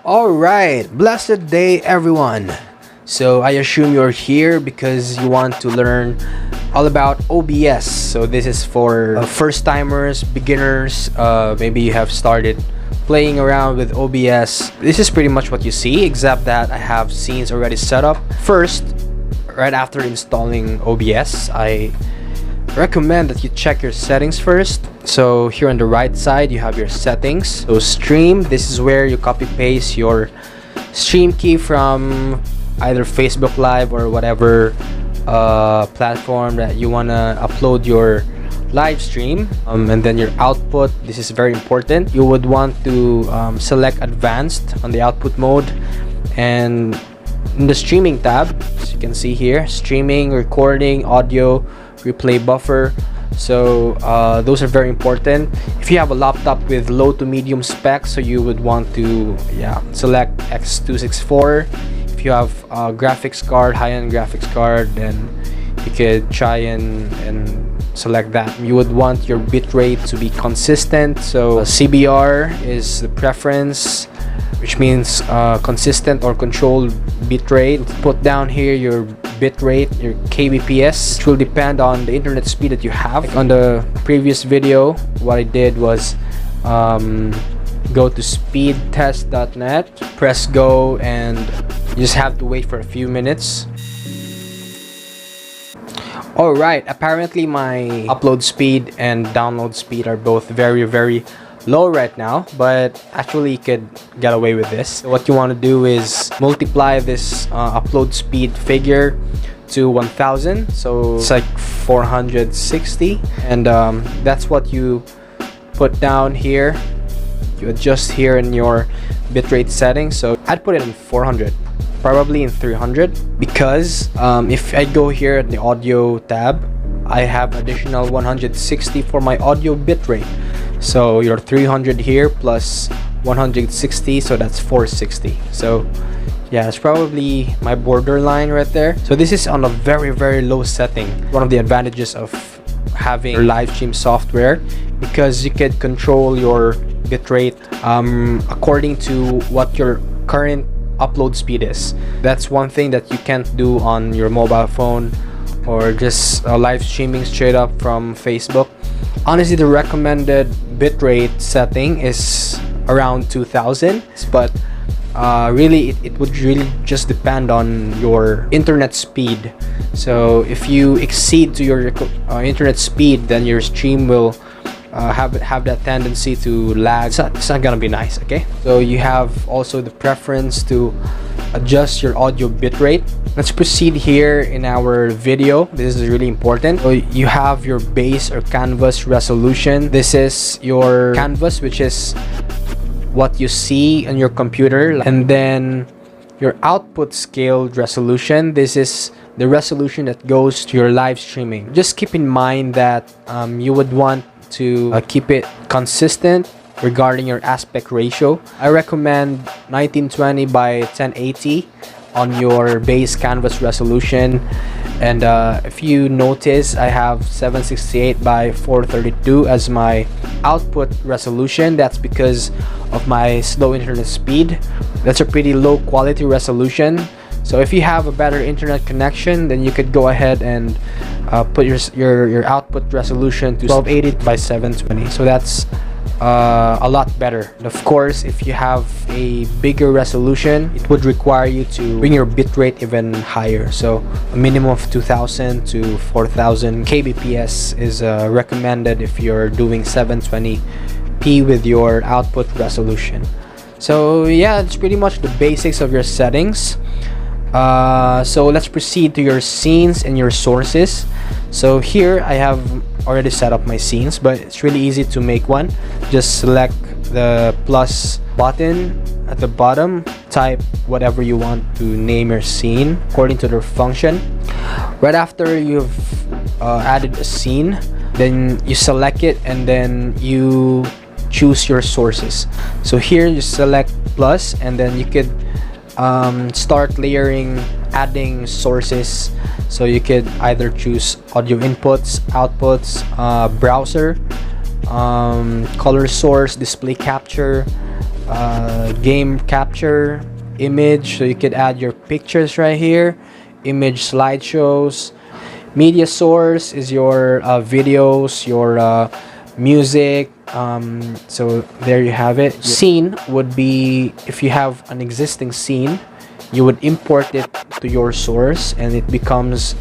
Alright, blessed day everyone. So I assume you're here because you want to learn all about OBS. So this is for first timers, beginners, maybe you have started playing around with OBS. This is pretty much what you see, except that I have scenes already set up. First, right after installing OBS, I recommend that you check your settings first. So here on the right side you have your settings. So stream, this is where you copy paste your stream key from either Facebook Live or whatever platform that you want to upload your live stream, and then your output. This is very important. You would want to select advanced on the output mode, and in the streaming tab, as you can see here, streaming, recording, audio, replay buffer. So those are very important. If you have a laptop with low to medium specs, so you would want to select X264. If you have a graphics card, high-end graphics card, then you could try and select that. You would want your bitrate to be consistent. So CBR is the preference, which means consistent or controlled bitrate. Put down here your bitrate, your kbps. It will depend on the internet speed that you have. Like on the previous video, what I did was go to speedtest.net, press go, and you just have to wait for a few minutes. Alright, apparently my upload speed and download speed are both very low right now, but actually you could get away with this. So what you want to do is multiply this upload speed figure to 1000, so it's like 460, and that's what you put down here. You adjust here in your bitrate settings. So I'd put it in 400, probably in 300, because if I go here at the audio tab, I have additional 160 for my audio bitrate. So your 300 here plus 160, so that's 460. So yeah, it's probably my borderline right there. So this is on a very low setting. One of the advantages of having your live stream software, because you could control your bitrate according to what your current upload speed is. That's one thing that you can't do on your mobile phone or just live streaming straight up from Facebook. Honestly, the recommended bitrate setting is around 2000, but really it would really just depend on your internet speed. So if you exceed to your internet speed, then your stream will have that tendency to lag. It's not gonna be nice. Okay, so you have also the preference to adjust your audio bitrate. Let's proceed here in our video. This is really important. So you have your base or canvas resolution. This is your canvas, which is what you see on your computer, and then your output scaled resolution. This is the resolution that goes to your live streaming. Just keep in mind that you would want to keep it consistent regarding your aspect ratio. I recommend 1920 by 1080 on your base canvas resolution, and if you notice, I have 768 by 432 as my output resolution. That's because of my slow internet speed. That's a pretty low quality resolution. So if you have a better internet connection, then you could go ahead and put your output resolution to 1280 by 720. So that's a lot better. And of course, if you have a bigger resolution, it would require you to bring your bitrate even higher. So a minimum of 2000 to 4000 kbps is recommended if you're doing 720p with your output resolution. So yeah, it's pretty much the basics of your settings. So let's proceed to your scenes and your sources. So here I have already set up my scenes, but it's really easy to make one. Just select the plus button at the bottom, type whatever you want to name your scene according to their function. Right after you've added a scene, then you select it and then you choose your sources. So here you select plus, and then you could start layering, adding sources. So you could either choose audio inputs, outputs, browser, color source, display capture, game capture, image, so you could add your pictures right here, image slideshows. Media source is your videos, your music. So there you have it. Scene would be, if you have an existing scene, you would import it to your source and it becomes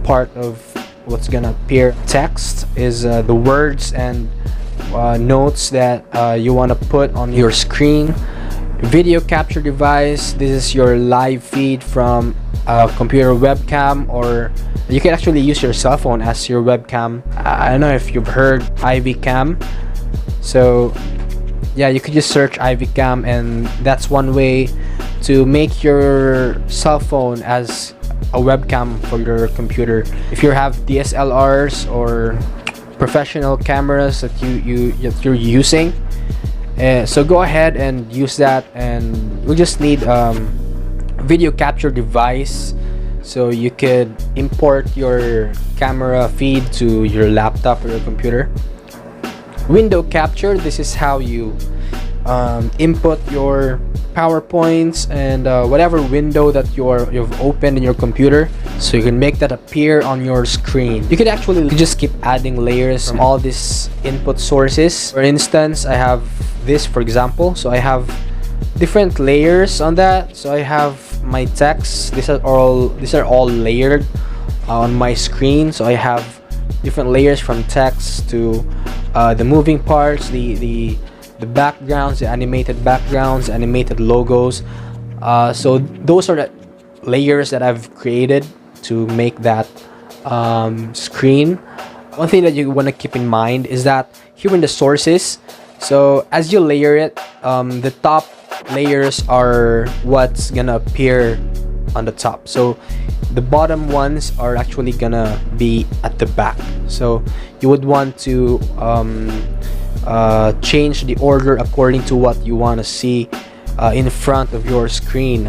part of what's gonna appear. Text is the words and notes that you want to put on your screen. Video capture device, this is your live feed from a computer webcam, or you can actually use your cell phone as your webcam. I don't know if you've heard IV cam. So yeah, you could just search IV cam, and that's one way to make your cell phone as a webcam for your computer. If you have DSLRs or professional cameras that you're using, so go ahead and use that, and we just need video capture device, so you could import your camera feed to your laptop or your computer. Window capture, this is how you input your PowerPoints and whatever window that you've opened in your computer, so you can make that appear on your screen. You could actually just keep adding layers from all these input sources. For instance, I have this, for example, so I have different layers on that. So I have my text, these are all layered on my screen. So I have different layers from text to the moving parts, the backgrounds, the animated backgrounds, animated logos. So those are the layers that I've created to make that screen. One thing that you want to keep in mind is that here in the sources, so as you layer it, the top layers are what's gonna appear on the top. So the bottom ones are actually gonna be at the back. So you would want to change the order according to what you want to see in front of your screen.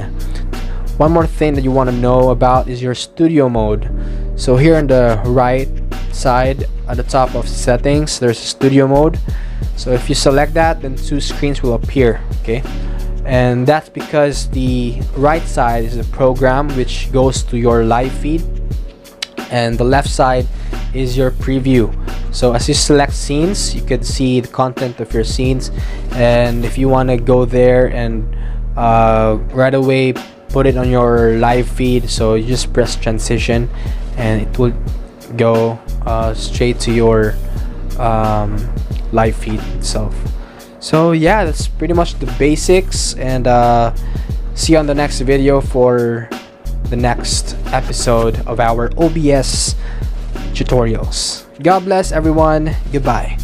One more thing that you want to know about is your studio mode. So here on the right side at the top of settings, there's studio mode. So if you select that, then two screens will appear, okay? And that's because the right side is a program which goes to your live feed, and the left side is your preview. So as you select scenes, you could see the content of your scenes, and if you want to go there and right away put it on your live feed, so you just press transition and it will go straight to your live feed itself. So yeah, that's pretty much the basics, and see you on the next video for the next episode of our OBS tutorials. God bless everyone. Goodbye.